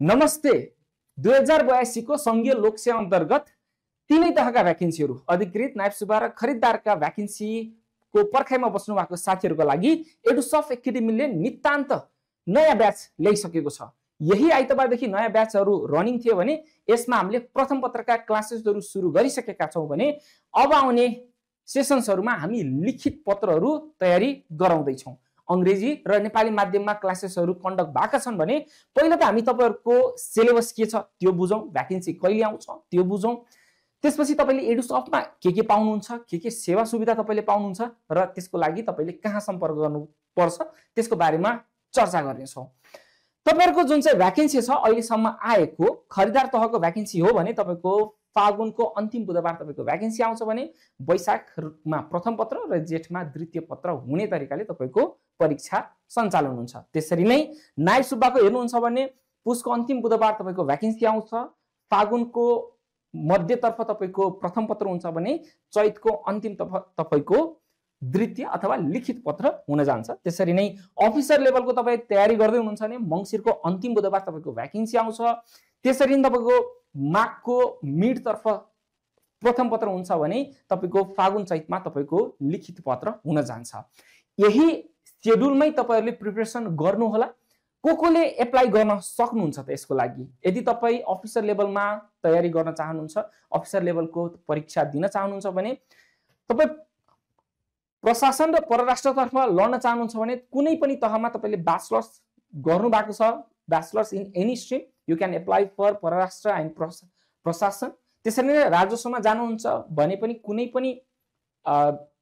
नमस्ते। 2082 को संघीय लोकसेवा अन्तर्गत तीनै तहका भ्याकेन्सीहरू अधिकृत, नायब सुब्बा र खरिददारका भ्याकेन्सीको पर्खाइमा बस्नु भएको साथीहरूको लागि एडुसफ्ट एकाडेमीले नितान्त नयाँ ब्याच ल्याइसकेको छ। यही आइतबारदेखि नयाँ ब्याचहरू रनिङ थियो भने यसमा हामीले प्रथम पत्रका क्लासेसहरू सुरु गरिसकेका छौँ भने अब आउने सेसन्सहरूमा हामी लिखित पत्रहरू तयारी गराउँदैछौँ। अंग्रेजी र नेपाली माध्यममा क्लासेसहरू कन्डक्ट भएका छन् भने पहिला त हामी तपाईहरुको सिलेबस के छ त्यो बुझौं, भ्याकेन्सी कहिले आउँछ त्यो बुझौं। त्यसपछि तपाईले एडुसफ्टमा के पाउनुहुन्छ, के सेवा सुविधा तपाईले पाउनुहुन्छ र त्यसको लागि तपाईले कहाँ सम्पर्क गर्नुपर्छ त्यसको बारेमा चर्चा गर्नेछौँ। तपाईहरुको जुन चाहिँ भ्याकेन्सी छ अहिलेसम्म आएको खरिदार तहको भ्याकेन्सी हो भने तपाईको फागुनको अन्तिम बुधबार तपाईको भ्याकेन्सी आउँछ भने वैशाखमा प्रथम पत्र र जेठमा द्वितीय पत्र हुने तरिकाले तपाईको परीक्षा सञ्चालन हुन्छ। त्यसरी नै नायब सुब्बाको हेर्नुहुन्छ भने पुसको अन्तिम बुधबार तपाईको भ्याकेन्सी आउँछ, फागुनको मध्यतर्फ तपाईको प्रथम पत्र हुन्छ भने चैतको अन्तिम तपाईको द्वितीय अथवा लिखित पत्र हुन जान्छ। त्यसरी नै अफिसर लेभलको तपाई तयारी गर्दै हुनुहुन्छ भने मंसिरको अन्तिम बुधबार तपाईको भ्याकेन्सी आउँछ। त्यसरी नै तपाईको माघको मिड तर्फ प्रथम पत्र हुन्छ भने तपाईको फागुन चैतमा तपाईको लिखित पत्र हुन जान्छ। यही शेड्युलमै तपाईहरुले प्रिपरेसन गर्नु होला। कोले एप्लाई गर्न सक्नुहुन्छ त यसको लागि? यदि तपाई अफिसर लेभलमा तयारी गर्न चाहनुहुन्छ, अफिसर लेभलको परीक्षा दिन चाहनुहुन्छ भने तपाई प्रशासन र परराष्ट्रतर्फ लड्न चाहनुहुन्छ भने कुनै पनि तहमा तपाईले ब्याचलर्स गर्नु भएको छ, bachelors in any stream, you can apply for परराष्ट्र एन्ड प्रशासन। त्यसरी नै राजस्वमा जानुहुन्छ भने पनि कुनै पनि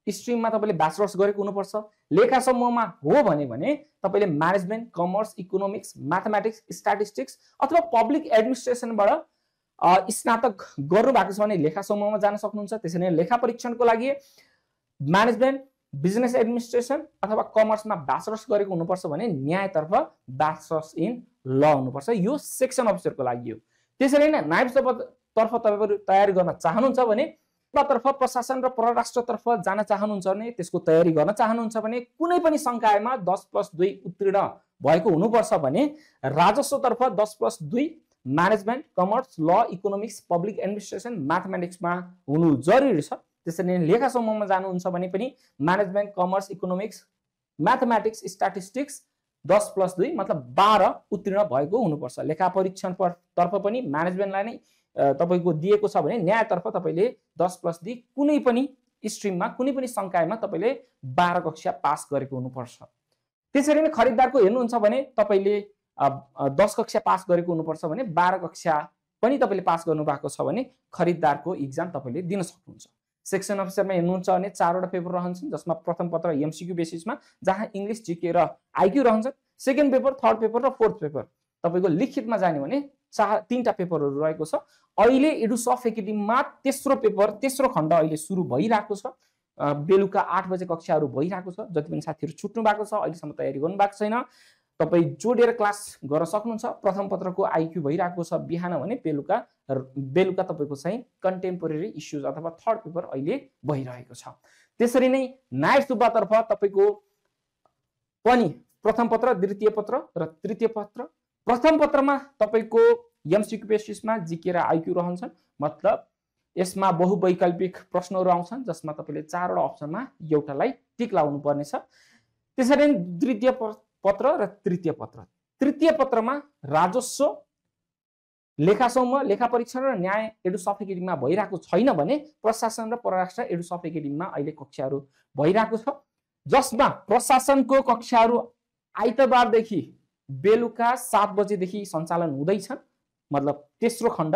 स्ट्रीममा तपाईले ब्याचलर्स गरेको हुनुपर्छ। लेखा समूहमा हो भने तपाईले management, commerce, economics, mathematics, statistics अथवा पब्लिक एडमिनिस्ट्रेसनबाट स्नातक गर्नु भएको छ भने लेखा समूहमा जान सक्नुहुन्छ। त्यसरी नै लेखा परीक्षणको लागि म्यानेजमेन्ट, बिजनेस एडमिनिस्ट्रेसन अथवा कमर्समा ब्याचलर्स गरेको हुनुपर्छ भने न्यायतर्फ ब्याचलर्स इन ल हुनुपर्छ। यो सेक्सन अफिसरको लागि हो। त्यसरी नै नायब सुब्बातर्फ तपाईहरु तयारी गर्न चाहनुहुन्छ भने तर्फ प्रशासन र परराष्ट्रतर्फ जान चाहनुहुन्छ भने त्यसको तयारी गर्न चाहनुहुन्छ भने कुनै पनि संकायमा 10+2 उत्तीर्ण भएको हुनुपर्छ भने राजस्वतर्फ 10+2 म्यानेजमेन्ट, कमर्स, ल, इकोनोमिक्स, पब्लिक एडमिनिस्ट्रेसन, म्याथमेटिक्समा हुनु जरुरी छ। त्यसरी नै लेखा समूहमा जानुहुन्छ भने पनि management, commerce, economics, mathematics, statistics 10+2 मतलब 12 उत्तीर्ण भएको हुनुपर्छ। लेखा परीक्षण तर्फ पनि म्यानेजमेन्टलाई नै तपाईको दिएको छ भने न्यायतर्फ तपाईले 10+2 कुनै पनि स्ट्रीममा, कुनै पनि संकायमा तपाईले 12 कक्षा पास गरेको हुनुपर्छ। त्यसरी नै खरिददारको हेर्नुहुन्छ भने तपाईले 10 कक्षा पास गरेको हुनुपर्छ भने 12 कक्षा पनि तपाईले पास गर्नु भएको छ भने खरिददारको एक्जाम तपाईले दिन सक्नुहुन्छ। सेक्सन अफिसरमा हेर्नुहुन्छ भने 4 वटा पेपर रहन्छन् जसमा प्रथम पत्र एमसीक्यू बेसिसमा जहाँ इंग्लिश, जीके र आईक्यू रहन्छ। सेकेन्ड पेपर, थर्ड पेपर र फोर्थ पेपर तपाईको लिखितमा जाने भने 3टा पेपरहरू रहेको छ। अहिले एडुसफ्ट एकाडेमीमा तेस्रो खण्ड अहिले सुरु भइरहेको छ। बेलुका 8 बजे कक्षाहरू भइरहेको छ। जति पनि साथीहरू छुट्नु भएको छ, अहिलेसम्म तयारी गर्नु भएको छैन, तपाई जोडेर क्लास गर्न सक्नुहुन्छ। प्रथम पत्रको आईक्यू भइरहेको छ बिहान भने बेलुका तपाईको चाहिँ कन्टेम्पोरेरी इश्यूज अथवा थर्ड पेपर अहिले भइरहेको छ। त्यसरी नै नायब सुब्बातर्फ तपाईको पनि प्रथम पत्र, द्वितीय पत्र र तृतीय पत्र। प्रथम पत्रमा तपाईको एमसीक्यू बेसिसमा जीके र आईक्यू रहन्छन्, मतलब यसमा बहुवैकल्पिक प्रश्नहरू आउँछन् जसमा तपाईले 4 वटा अप्सनमा एउटालाई टिक लाउनु पर्ने छ। त्यसरी नै द्वितीय पत्र र तृतीय पत्र। तृतीय पत्रमा राजस्व, लेखा समूह, लेखा परीक्षण र न्याय एडुसफ्ट एकाडेमीमा भइरहेको छैन भने प्रशासन र परराष्ट्र एडुसफ्ट एकाडेमीमा अहिले कक्षाहरू भइरहेको छ जसमा प्रशासनको कक्षाहरू आइतबारदेखि बेलुका 7 बजेदेखि सञ्चालन हुँदैछन्, मतलब तेस्रो खण्ड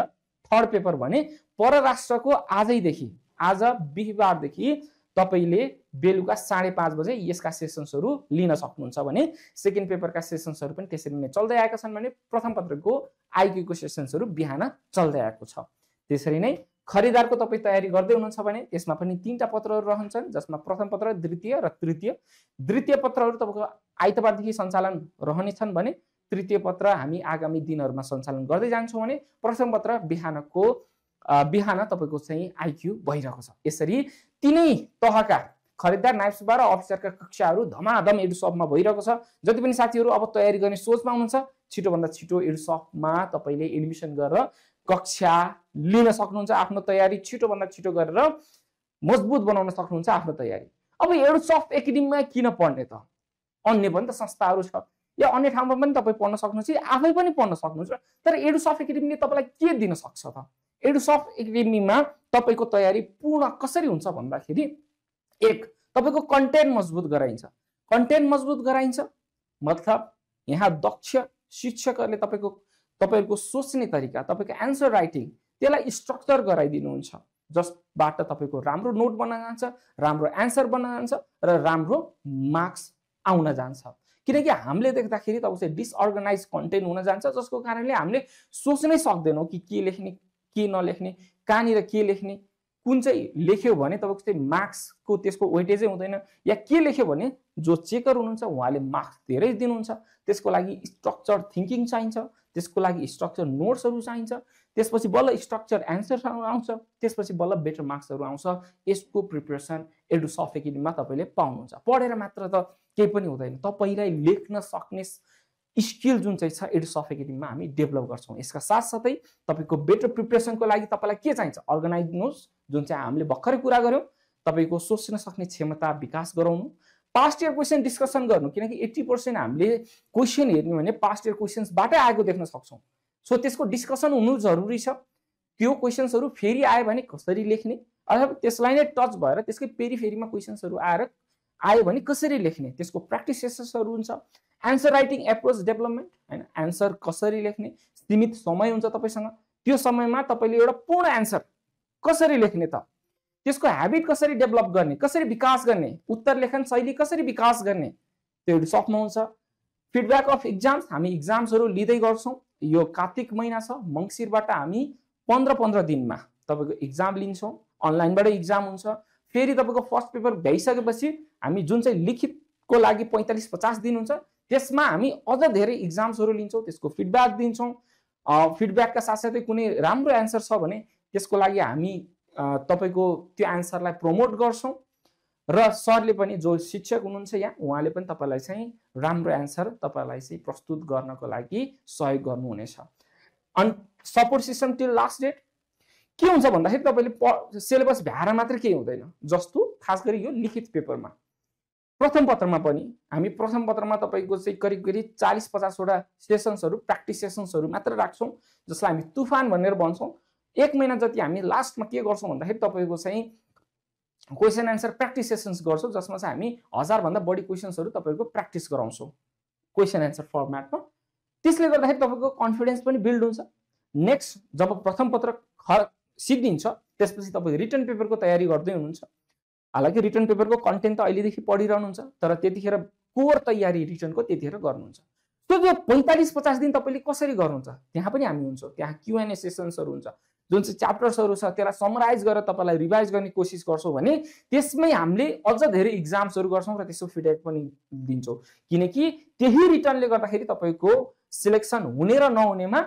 थर्ड पेपर भने परराष्ट्रको आज बिहीबारदेखि तपाईले बेलुका 5:30 बजे यसका सेसन्सहरू लिन सक्नुहुन्छ भने सेकेन्ड पेपरका सेसन्सहरू पनि त्यसरी नै चल्दै आएका छन् भने प्रथम पत्रको आईक्यू को सेसन्सहरू बिहान चल्दै आएको छ। त्यसरी नै खरिदारको तपाई तयारी गर्दै हुनुहुन्छ भने त्यसमा पनि 3टा पत्रहरू रहन्छन् जसमा प्रथम पत्र, द्वितीय र तृतीय। द्वितीय पत्रहरू तपाईको आइतबारदेखि सञ्चालन रहनेछन् भने तृतीय पत्र हामी आगामी दिनहरुमा सञ्चालन गर्दै जान्छौँ भने प्रथम पत्र बिहान तपाईको चाहिँ आईक्यू भइरहेको छ। यसरी तीनै तहका खरिदार, नायब सुब्बा र अफिसरका कक्षाहरू धमाधम एडुसफ्टमा भइरहेको छ। जति पनि साथीहरू अब तयारी गर्ने सोचमा हुनुहुन्छ छिटोभन्दा छिटो एडुसफ्टमा तपाईँले एडमिसन गरेर कक्षा लिन सक्नुहुन्छ। आफ्नो तयारी छिटोभन्दा छिटो गरेर मजबुत बनाउन सक्नुहुन्छ आफ्नो तयारी। अब एडुसफ्ट एकाडेमीमा किन पढ्ने त? अन्य पनि त संस्थाहरू छ या अन्य ठाउँमा पनि तपाईँ पढ्न सक्नुहुन्छ, आफै पनि पढ्न सक्नुहुन्छ। तर एडुसफ्ट एकाडेमीले तपाईँलाई के दिन सक्छ त? एडुसफ्ट एकाडेमीमा तपाईँको तयारी पूर्ण कसरी हुन्छ भन्दाखेरि, एक, तपाईँको कन्टेन्ट मजबुत गराइन्छ। कन्टेन्ट मजबुत गराइन्छ मतलब यहाँ दक्ष शिक्षकहरूले तपाईँहरूको सोच्ने तरिका, तपाईँको एन्सर राइटिङ, त्यसलाई स्ट्रक्चर गराइदिनुहुन्छ, जसबाट तपाईँको राम्रो नोट बन्न जान्छ, राम्रो एन्सर बन्न जान्छ र राम्रो मार्क्स आउन जान्छ। किनकि हामीले देख्दाखेरि तपाईँ डिसअर्गनाइज कन्टेन्ट हुन जान्छ, जसको कारणले हामीले सोच्नै सक्दैनौँ कि के लेख्ने के नलेख्ने, कहाँनिर के लेख्ने, कुन चाहिँ लेख्यो भने तपाईँको चाहिँ मार्क्सको त्यसको वेटेजै हुँदैन, या के लेख्यो भने जो चेकर हुनुहुन्छ उहाँले मार्क्स धेरै दिनुहुन्छ। त्यसको लागि स्ट्रक्चर थिङ्किङ चाहिन्छ, त्यसको लागि स्ट्रक्चर नोट्सहरू चाहिन्छ, त्यसपछि बल्ल स्ट्रक्चर एन्सरहरू आउँछ, त्यसपछि बल्ल बेटर मार्क्सहरू आउँछ। यसको प्रिपरेसन एडुसफ्ट एकाडेमीमा तपाईँले पाउनुहुन्छ। पढेर मात्र त केही पनि हुँदैन, तपाईँलाई लेख्न सक्ने स्किल जुन चाहिँ छ एडुसफ्ट एकाडेमीमा हामी डेभलप गर्छौँ। यसका साथसाथै तपाईँको बेटर प्रिपरेसनको लागि तपाईँलाई के चाहिन्छ? अर्गनाइज नोट्स, जुन चाहिँ हामीले भर्खरै कुरा गऱ्यौँ, तपाईँको सोच्न सक्ने क्षमता विकास गराउनु, पास्ट इयर क्वेसन डिस्कसन गर्नु, किनकि 80% हामीले क्वेसन हेर्ने भने पास्ट इयर क्वेसन्सबाटै आएको देख्न सक्छौँ। सो त्यसको डिस्कसन हुनु जरुरी छ। त्यो क्वेसन्सहरू फेरि आयो भने कसरी लेख्ने, अथवा त्यसलाई नै टच भएर त्यसकै पेरिफेरीमा क्वेसन्सहरू आयो भने कसरी लेख्ने, त्यसको प्र्याक्टिस सेसन्सहरू हुन्छ। एन्सर राइटिङ एप्रोच डेभलपमेन्ट, होइन, एन्सर कसरी लेख्ने, सीमित समय हुन्छ तपाईँसँग, त्यो समयमा तपाईँले एउटा पूर्ण एन्सर कसरी लेख्ने त, त्यसको ह्याबिट कसरी डेभलप गर्ने, कसरी विकास गर्ने, उत्तर लेखन शैली कसरी विकास गर्ने, त्यो एडुसफ्टमा हुन्छ। फिडब्याक अफ इक्जाम्स, हामी इक्जाम्सहरू लिँदै गर्छौँ। यो कार्तिक महिना छ, मङ्सिरबाट हामी 15 दिनमा तपाईँको इक्जाम लिन्छौँ, अनलाइनबाट इक्जाम हुन्छ। फेरि तपाईँको फर्स्ट पेपर भ्याइसकेपछि हामी जुन चाहिँ लिखितको लागि 45-50 दिन हुन्छ, त्यसमा हामी अझ धेरै इक्जाम्सहरू लिन्छौँ, त्यसको फिडब्याक दिन्छौँ। फिडब्याकका साथसाथै कुनै राम्रो एन्सर छ भने त्यसको लागि हामी तपाईँको त्यो एन्सरलाई प्रमोट गर्छौँ, र सरले पनि, जो शिक्षक हुनुहुन्छ यहाँ, उहाँले पनि तपाईँलाई चाहिँ राम्रो एन्सर तपाईँलाई चाहिँ प्रस्तुत गर्नको लागि सहयोग गर्नुहुनेछ। अनि support system till last date के हुन्छ भन्दाखेरि तपाईँले सिलेबस भ्याएर मात्र केही हुँदैन। जस्तो खास गरी यो लिखित पेपरमा, प्रथम पत्रमा पनि हामी प्रथम पत्रमा तपाईँको चाहिँ करिब 40-50 वटा सेसन्सहरू, प्र्याक्टिस सेसन्सहरू मात्र राख्छौँ, जसलाई हामी तुफान भनेर भन्छौँ। 1 महिना जति हामी लास्टमा के गर्छौँ भन्दाखेरि तपाईँको चाहिँ क्वेसन एन्सर प्र्याक्टिस सेसन्स गर्छौँ, जसमा चाहिँ हामी 1000 भन्दा बढी क्वेसन्सहरू तपाईँको प्र्याक्टिस गराउँछौँ क्वेसन एन्सर फर्मेटमा। त्यसले गर्दाखेरि तपाईँको कन्फिडेन्स पनि बिल्ड हुन्छ। नेक्स्ट जब प्रथम पत्र सिद्धिन्छ, त्यसपछि तपाईँ रिटर्न पेपरको तयारी गर्दै हुनुहुन्छ। हालाकि रिटर्न पेपरको कन्टेन्ट त अहिलेदेखि पढिरहनुहुन्छ, तर त्यतिखेर कोर तयारी रिटर्नको त्यतिखेर गर्नुहुन्छ। त्यो 45-50 दिन तपाईँले कसरी गर्नुहुन्छ, त्यहाँ पनि हामी हुन्छौँ। त्यहाँ Q&A सेसन्सहरू हुन्छ, जुन चाहिँ च्याप्टर्सहरू छ त्यसलाई समराइज गरेर तपाईँलाई रिभाइज गर्ने कोसिस गर्छौँ भने त्यसमै हामीले अझ धेरै इक्जाम्सहरू गर्छौँ र त्यसको फिडब्याक पनि दिन्छौँ। किनकि त्यही रिटर्नले गर्दाखेरि तपाईँको सिलेक्सन हुने र नहुनेमा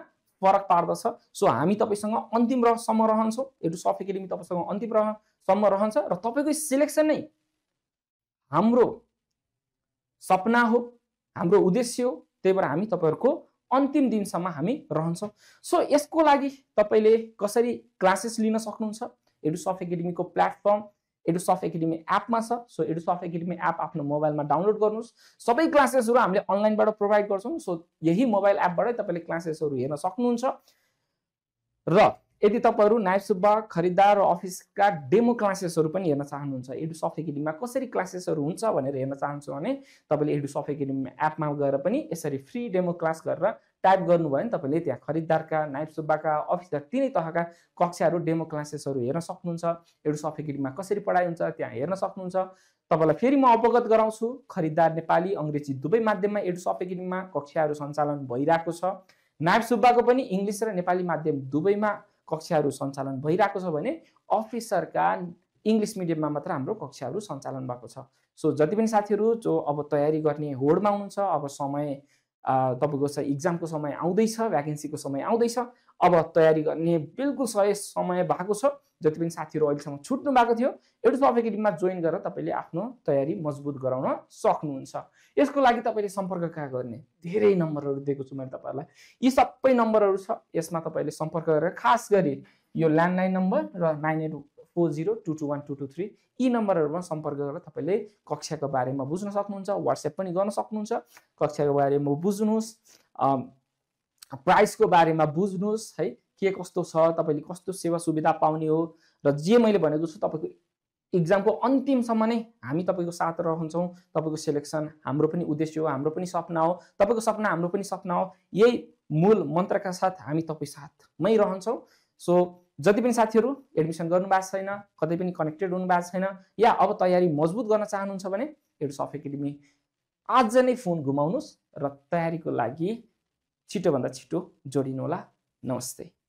फरक पार्दछ। सो हामी तपाईँसँग अन्तिमसम्म रहन्छौँ, एडुसफ्ट एकाडेमी तपाईँसँग अन्तिमसम्म रहन्छ, र तपाईँको सिलेक्सन नै हाम्रो सपना हो, हाम्रो उद्देश्य हो। त्यही भएर हामी तपाईँहरूको अन्तिम दिनसम्म हामी रहन्छौँ। सो यसको लागि तपाईँले कसरी क्लासेस लिन सक्नुहुन्छ, एडुसफ्ट एकाडेमीको प्लेटफर्म एडुसफ्ट एकाडेमी एपमा छ। सो एडुसफ्ट एकाडेमी एप आफ्नो मोबाइलमा डाउनलोड गर्नुहोस्। सबै क्लासेसहरू हामीले अनलाइनबाट प्रोभाइड गर्छौँ। सो यही मोबाइल एपबाटै तपाईँले क्लासेसहरू हेर्न सक्नुहुन्छ। र यदि तपाईँहरू नायब सुब्बा, खरिदार र अफिसका डेमो क्लासेसहरू पनि हेर्न चाहनुहुन्छ, एडुसफ्ट एकाडेमीमा कसरी क्लासेसहरू हुन्छ भनेर हेर्न चाहनुहुन्छ भने तपाईँले एडुसफ्ट एकाडेमी एपमा गएर पनि यसरी फ्री डेमो क्लास गरेर टाइप गर्नुभयो भने तपाईँले त्यहाँ खरिदारका, नायब सुब्बाका, अफिसका तिनै तहका कक्षाहरू, डेमो क्लासेसहरू हेर्न सक्नुहुन्छ। एडुसफ्ट एकाडेमीमा कसरी पढाइ हुन्छ त्यहाँ हेर्न सक्नुहुन्छ। तपाईँलाई फेरि म अवगत गराउँछु, खरिदार नेपाली, अङ्ग्रेजी दुवै माध्यममा एडुसफ्ट एकाडेमीमा कक्षाहरू सञ्चालन भइरहेको छ। नायब सुब्बाको पनि इङ्ग्लिस र नेपाली माध्यम दुवैमा कक्षाहरू सञ्चालन भइरहेको छ भने अफिसरका इङ्ग्लिस मिडियममा मात्र हाम्रो कक्षाहरू सञ्चालन भएको छ। सो जति पनि साथीहरू जो अब तयारी गर्ने होडमा हुनुहुन्छ, अब समय तपाईँको चाहिँ इक्जामको समय आउँदैछ, भ्याकेन्सीको समय आउँदैछ, अब तयारी गर्ने बिल्कुल सही समय भएको छ। जति पनि साथीहरू अहिलेसम्म छुट्नु भएको थियो, एडुसफ एकाडेमीमा जोइन गरेर तपाईँले आफ्नो तयारी मजबुत गराउन सक्नुहुन्छ। यसको लागि तपाईँले सम्पर्क कहाँ गर्ने? धेरै नम्बरहरू दिएको छु मैले तपाईँहरूलाई, यी सबै नम्बरहरू छ। यसमा तपाईँले सम्पर्क गरेर खास गरी यो ल्यान्डलाइन नम्बर र 9840221223 यी नम्बरहरूमा सम्पर्क गरेर तपाईँले कक्षाको बारेमा बुझ्न सक्नुहुन्छ। व्हाट्सएप पनि गर्न सक्नुहुन्छ। कक्षाको बारेमा बुझ्नुहोस्, प्राइसको बारेमा बुझ्नुहोस् है, के कस्तो छ, तपाईँले कस्तो सेवा सुविधा पाउने हो। र जे मैले भनेको छु तपाईँको इक्जामको अन्तिमसम्म नै हामी तपाईँको साथ रहन्छौँ। तपाईँको सेलेक्सन हाम्रो पनि उद्देश्य हो, हाम्रो पनि सपना हो, तपाईँको सपना हाम्रो पनि सपना हो। यही मूल मन्त्रका साथ हामी तपाईँ साथमै रहन्छौँ। सो जति पनि साथीहरू एडमिसन गर्नुभएको छैन, कतै पनि कनेक्टेड हुनुभएको छैन, या अब तयारी मजबुत गर्न चाहनुहुन्छ भने एडुसफ एकाडेमी आज नै फोन घुमाउनुहोस् र तयारीको लागि छिटोभन्दा छिटो जोडिनु होला। नमस्ते।